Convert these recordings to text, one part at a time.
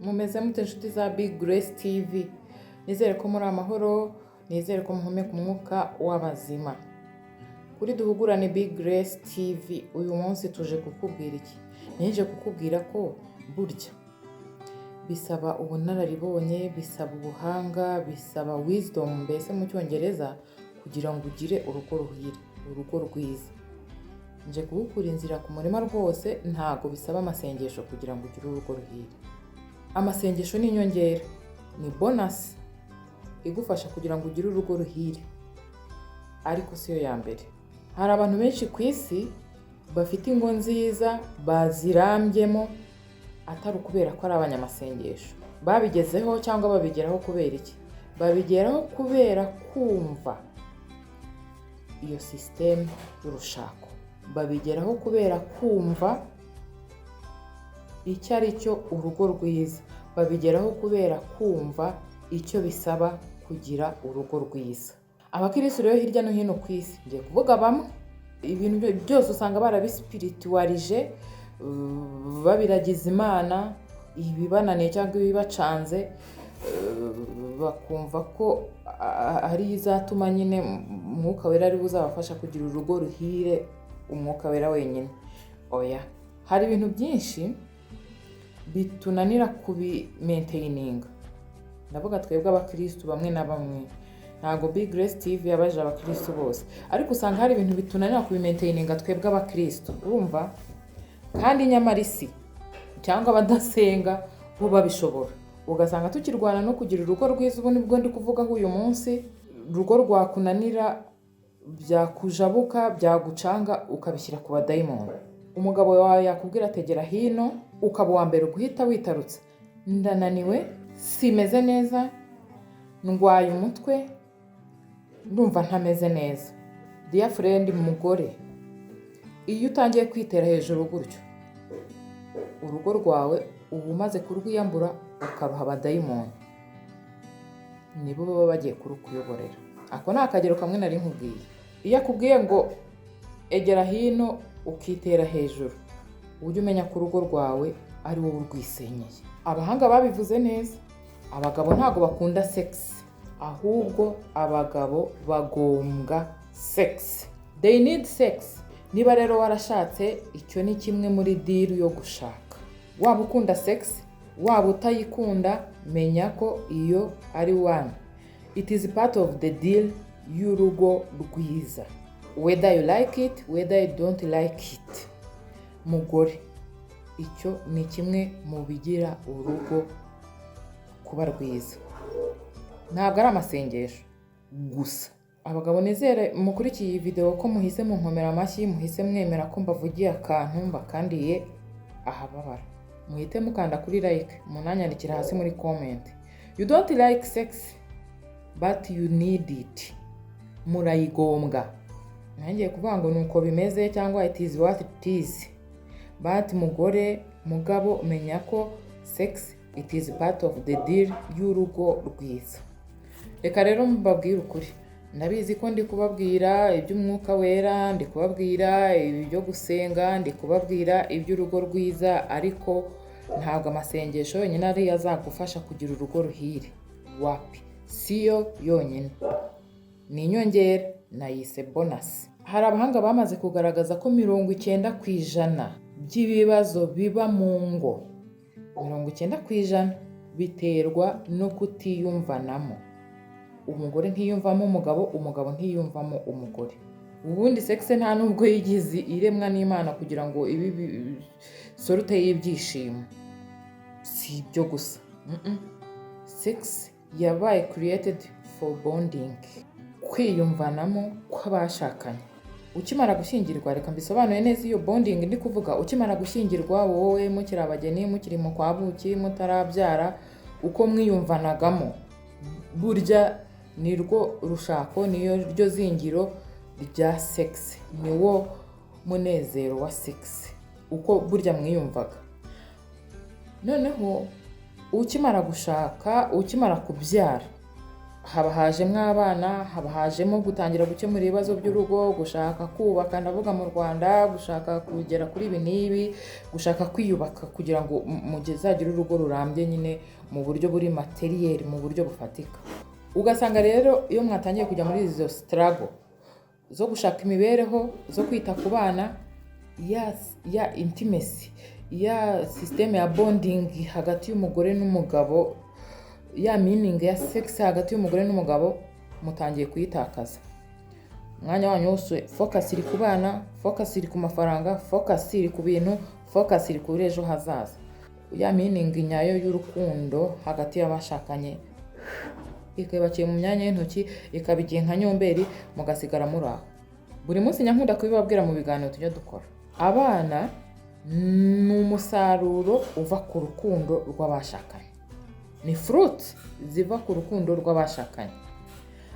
Mumeze mute inshuti za Big Grace TV? Nizere ko muri amahoro, nizere ko muhumeka umwuka w'abazima. Kuri duhugurane Big Grace TV, uyu munsi tuje kukubwira iki? Nije kukubwira ko burya bisaba ubunararibonye, bisaba ubuhanga, bisaba wisdom mbese mu cyongereza kugira ngo ugire urugo ruhire, urugo rwiza. Nje kugukura inzira ku murima rwose, ntago bisaba amasengesho kugira ngo ugire urugo ruhire. Amasengesho ni inyongera, ni bonus igufasha kugira ngo ugire urugo ruhire, ariko siyo ya mbere. Hari abantu benshi ku isi bafite ingo nziza bazirambyemo atari ukubera ko ari abanyamasengesho. Babigezeho cyangwa babigeraho kubera iki? Babigeraho kubera kumva iyo system y'urushako. Babigeraho kubera kumva icyo ari cyo urugo rwiza. Babigeraho kubera kumva icyo bisaba kugira urugo rwiza. Abakirisitu rero hirya no hino ku isi, ngiye kuvuga bamwe, ibintu byose usanga barabisipirituwarije, babiragiza Imana, ibibananiye cyangwa ibibacanze, bakumva ko ari izatuma nyine umwuka wera ari buzabafasha kugira urugo ruhire, umwuka wera wenyine. Oya, hari ibintu byinshi bitunanira kubimaintaininga. Ndavuga twebwe abakirisitu bamwe na bamwe, ntago Big Grace TV yabaje abakirisitu bose, ariko usanga hari ibintu bitunanira kubimaintaininga twebwe abakirisitu, urumva? Kandi nyamara isi cyangwa abadasenga bo babishobora. Ugasanga tukirwana no kugira urugo rwiza. Ubu nibwo ndi kuvugaho uyu munsi. Urugo rwakunanira, byakujabuka, byagucanga, ukabishyira ku badayimoni. Umugabo wawe yakubwira ategera hino, ukaba uwa mbere guhita witarutse: ndananiwe, simeze neza, ndwaye umutwe, ndumva ntameze neza. Dear friend, mugore, iyo utangiye kwitera hejuru gutyo, urugo rwawe uba umaze kurwiyambura, ukaruha abadayimoni. Nibo baba bagiye kurukuyoborera. Ako ni akagero kamwe nari nkubwiye. Iyo akubwiye ngo egera hino ukitera hejuru, ujye umenya ko urugo rwawe ari wowe urwisenyeye. Abahanga babivuze neza. Abagabo ntago bakunda sex, ahubwo abagabo bagombwa sex. They need sex. Niba rero warashatse, icyo ni kimwe muri deal yo gushaka. Waba ukunda sex, waba utayikunda, menya ko iyo ari one. It is part of the deal y'urugo rwiza. Whether you like it, whether you don't like it. Mugore, icyo ni kimwe mu bigira urugo kuba rwiza. Ntabwo ari amasengesho gusa. Abagabo nizere mukurikiye iyi video ko muhise munkomera amashyi, muhise mwemera ko mbavugiye akantu mbakandiye ahababara. Muhite mukanda kuri like, munanyandikira hasi muri comment. You don't like sex, but you need it. Murayigombwa. Nangiye kuvuga ngo nuko bimeze cyangwa it is what it is. But mugore, mugabo, menya ko sex, it is part of the deal y'urugo rwiza. Reka rero mbabwire ukuri. Ndabizi ko ndi kubabwira iby'umwuka wera, ndi kubabwira ibyo gusenga, ndi kubabwira iby'urugo rwiza, ariko ntabwo amasengesho yonyine ari azagufasha kugira urugo ruhire. Wapi? Siyo yonyine. Ni inyongera, nayise bonus. Hari abahanga bamaze kugaragaza ko 90% by'ibibazo biba mu ngo, 90% biterwa no kutiyumvanamo. Umugore ntiyumvamo umugabo, umugabo ntiyumvamo umugore. Ubundi sex nta nubwo yigize iremwa n'Imana kugira ngo ibi sorute y'ibyishimo. Si ibyo gusa. Sex yabaye created for bonding, kwiyumvanamo kw'abashakanye. Ukimara gushyingirwa, reka mbisobanuye neza iyo bonding ndi kuvuga. Ukimara gushyingirwa, wowe mukiri abageni, mukiri mu kwabuki, mutarabyara, uko mwiyumvanagamo, burya nirwo rushako, niyo ryo zingiro rya sex, niwo munezero wa sex, uko burya mwiyumvaga. Noneho ukimara gushaka, ukimara kubyara, haba hajemo abana, haba hajemo gutangira gukemura ibibazo by'urugo, gushaka kubaka, ndavuga mu Rwanda, gushaka kugera kuri ibi n'ibi, gushaka kwiyubaka kugira ngo muzagire urugo rurambye nyine mu buryo buri materiel, mu buryo bufatika. Ugasanga rero iyo mwatangiye kujya muri izo struggle zo gushaka imibereho, zo kwita ku bana, ya intimacy, ya system ya bonding hagati y'umugore n'umugabo, ya meaning ya sex hagati y'umugore n'umugabo mutangiye kuyitakaza. Umwanya wanyu wose focus iri ku bana, focus iri ku mafaranga, focus iri ku bintu, focus iri kuri ejo hazaza. Ya meaning nyayo y'urukundo hagati y'abashakanye ikabakiye mu myanya y'intoki, ikabigiye nka nyomberi, mugasigara muri aho. Buri munsi nyankunda kubibabwira mu biganiro tujya dukora. Abana ni umusaruro uva ku rukundo rw'abashakanye, ni fruit ziva ku rukundo rw'abashakanye.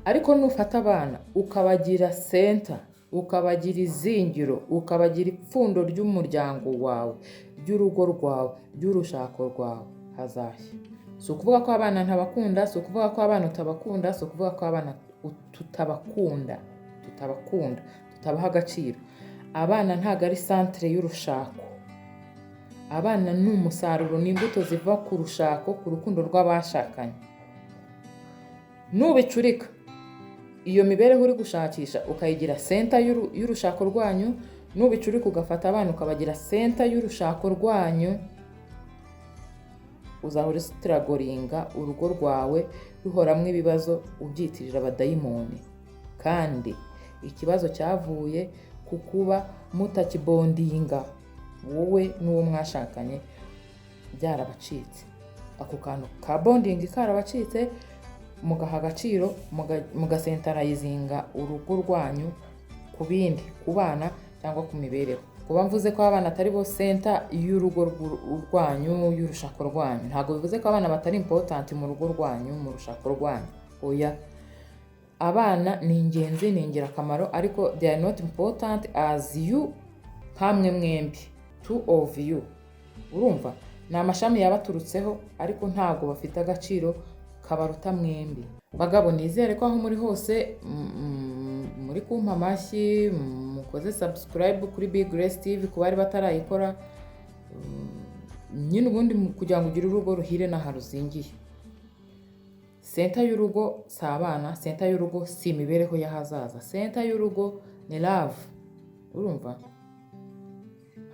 Ariko nufata abana ukabagira center, ukabagira izingiro, ukabagira ipfundo ry'umuryango wawe, ry'urugo rwawe, ry'urushako rwawe, hazashya. Si ukuvuga ko abana ntabakunda, si ukuvuga ko abana utabakunda, si ukuvuga ko abana tutabakunda, tutabaha agaciro. Abana ntabwo ari centre y'urushako. Abana ni umusaruro, ni imbuto ziva ku rushako, ku rukundo rw'abashakanye. Nubicurika iyo mibereho uri gushakisha ukayigira center y'urushako rwanyu, nubicurika ugafata abana ukabagira center y'urushako rwanyu, uzahora strugglinga urugo rwawe ruhoramwe ibibazo, ubyitirira abadayimoni. Kandi ikibazo cyavuye ku kuba mutakibondinga wowe n'uwo mwashakanye, byarabacitse. Ako kantu ka bonding karabacitse, mugaha agaciro, mugasentarayizinga urugo rwanyu ku bindi, ku bana cyangwa ku mibereho. Kuba mvuze ko abana atari bo center y'urugo rwanyu, y'urushako rwanyu, ntabwo bivuze ko abana batari important mu rugo rwanyu, mu rushako rwanyu. Oya, abana ni ingenzi, ni ingirakamaro, ariko they are not important as you, hamwe mwembi, two of you. Urumva? Ni amashami yabaturutseho, ariko ntabwo bafite agaciro kabaruta mwembi. Bagabo, nizere ko aho muri hose muri kumpa amashyi, mukoze subscribe kuri Big Grace TV ku bari batarayikora, nyine ubundi kugira ngo ugire urugo ruhire n'aha ruzingiye. Center y'urugo si abana, center y'urugo si imibereho y'ahazaza, center y'urugo ni love. Urumva?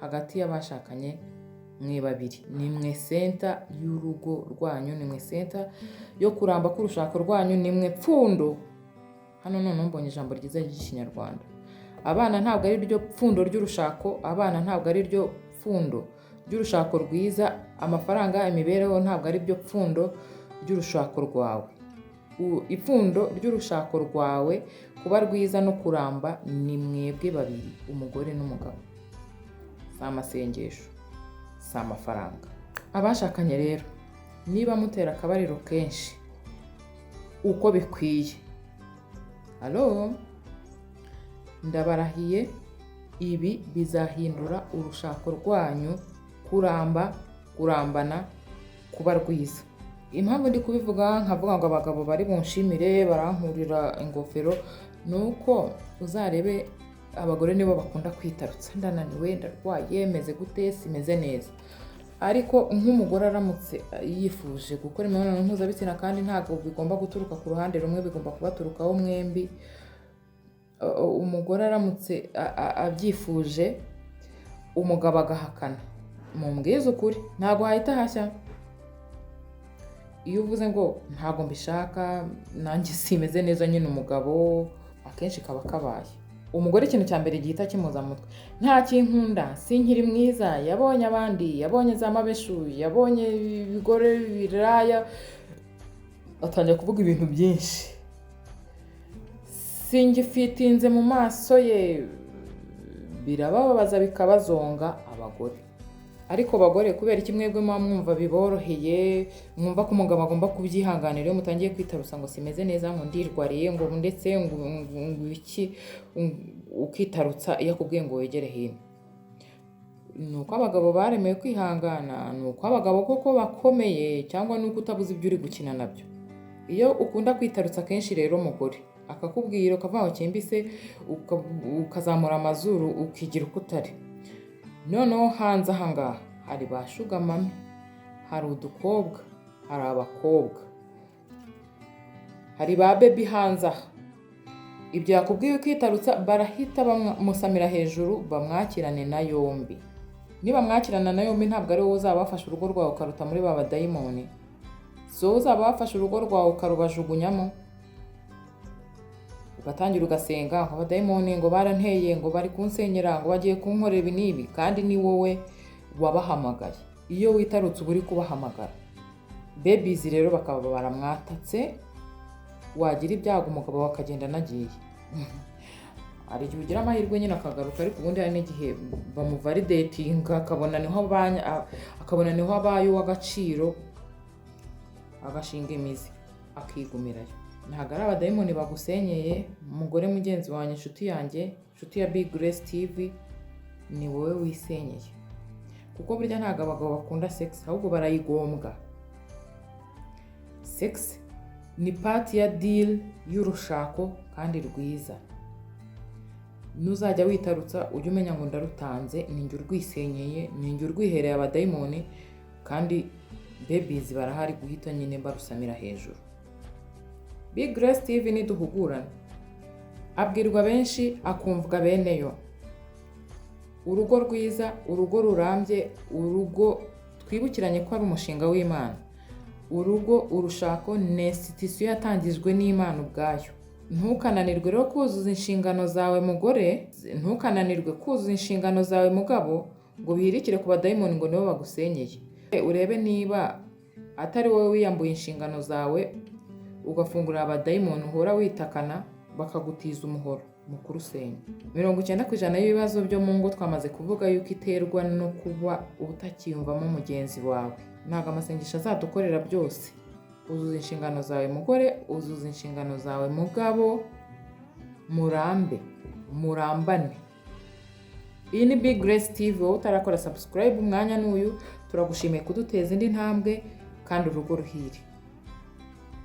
Hagati y'abashakanye mwe babiri, ni mwe center y'urugo rwanyu, ni mwe center yo kuramba k'urushako rwanyu, ni mwe pfundo. Hano none mbonye ijambo ryiza ry'Ikinyarwanda. Abana ntabwo ari ryo pfundo ry'urushako, abana ntabwo ari ryo pfundo ry'urushako rwiza, amafaranga, imibereho ntabwo ari byo pfundo ry'urushako rwawe. Ipfundo ry'urushako rwawe kuba rwiza no kuramba ni mwebwe babiri, umugore n'umugabo. Si amasengesho, si amafaranga. Abashakanye rero, niba mutera akabariro kenshi uko bikwiye, halo, ndabarahiye, ibi bizahindura urushako rwanyu kurambana, kuba rwiza. Impamvu ndi kubivuga nkavuga ngo abagabo bari bunshimire barankurira ingofero, nuko uzarebe abagore nibo bakunda kwitarutsa, ndananiwe, ndarwaye, meze gute, simeze neza. Ariko nk'umugore aramutse yifuje gukora imibonano mpuzabitsina, kandi ntabwo bigomba guturuka ku ruhande rumwe, bigomba kubaturukaho mwembi. Umugore aramutse abyifuje, umugabo agahakana, mumbwize ukuri, ntabwo hahita hashya. Iyo uvuze ngo ntabwo mbishaka, nanjye simeze neza, nyine umugabo akenshi kaba kabaye. Umugore ikintu cya mbere gihita kimuza mutwe, nta kinkunda, sinkiri mwiza, yabonye abandi, yabonye za mabeshu, yabonye ibigore biraya, atangira kuvuga ibintu byinshi. Singifitinze mu maso ye, birababaza bikabazonga abagore. Ariko bagore, kubera iki mwebwe mwumva biboroheye, mwumva ko umugabo agomba kubyihanganira iyo mutangiye kwitarusa ngo simeze neza, ngo ndirwariye, ngo ndetse ngo iki, ukitarutsa iyo akubwiye ngo wegere hino. Nuko abagabo baremeye kwihangana, nuko abagabo koko bakomeye, cyangwa nuko utabuze ibyo uri gukina nabyo. Iyo ukunda kwitarutsa kenshi rero mugore akakubwira ukavuga ngo kimbise ukazamura amazuru ukigira uko utari, noneho hanze ahangaha hari ba shuga mami, hari udukobwa, hari abakobwa, hari ba bebi hanze aha. Ibyo yakubwiye ukitarutsa barahita bamusamira hejuru bamwakirane na yombi. Niba mwakirana na yombi ntabwo ari wowe uzaba wafashe urugo rwawe ukaruta muri ba badayimoni, si wowe uzaba wafashe urugo rwawe ukarubajugunyamo ugatangira ugasenga ngo abadayimoni ngo baranteye ngo bari kunsenyera ngo bagiye kunkorera ibi n'ibi, kandi ni wowe wabahamagaye. Iyo witarutse uba uri kubahamagara. Babies rero bakaba baramwatatse, wagira ibyago umugabo wakagenda nagiye. Hari igihe ugira amahirwe nyine akagaruka, ariko ubundi hari n'igihe bamuvalidatinga akabona niho abaye uw'agaciro, agashinga imizi akigumirayo. Ntabwo ari abadayimoni bagusenyeye umugore mugenzi wanjye, inshuti yanjye, inshuti ya Big Grace TV, ni wowe wisenyeye. Kuko burya ntabwo abagabo bakunda sex, ahubwo barayigombwa. Sex ni part ya deal y'urushako kandi rwiza. Nuzajya witarutsa ujye umenya ngo ndarutanze, ninjye urwisenyeye, ninjye urwihereye abadayimoni, kandi babies barahari guhita nyine barusamira hejuru. Big Grace TV niduhugurana, abwirwa benshi akumvwa beneyo. Urugo rwiza, urugo rurambye, urugo twibukiranye ko ari umushinga w'Imana. Urugo, urushako ni institution yatangijwe n'Imana ubwayo. Ntukananirwe rero kuzuza inshingano zawe mugore, ntukananirwe kuzuza inshingano zawe mugabo ngo bihirikire ku badayimoni ngo nibo bagusenyeye. Urebe niba atari wowe wiyambuye inshingano zawe ugafungurira abadayimoni uhora witakana bakagutiza umuhoro mu kurusenya. 90% y'ibibazo byo mu ngo twamaze kuvuga yuko iterwa no kuba utakiyumvamo mugenzi wawe. Ntabwo amasengesho azadukorera byose. Uzuza inshingano zawe mugore, uzuza inshingano zawe mugabo, murambane. Iyi ni Big Grace TV, wowe utarakora subscribe umwanya n'uyu, turagushimiye kuduteza indi ntambwe kandi urugo ruhire.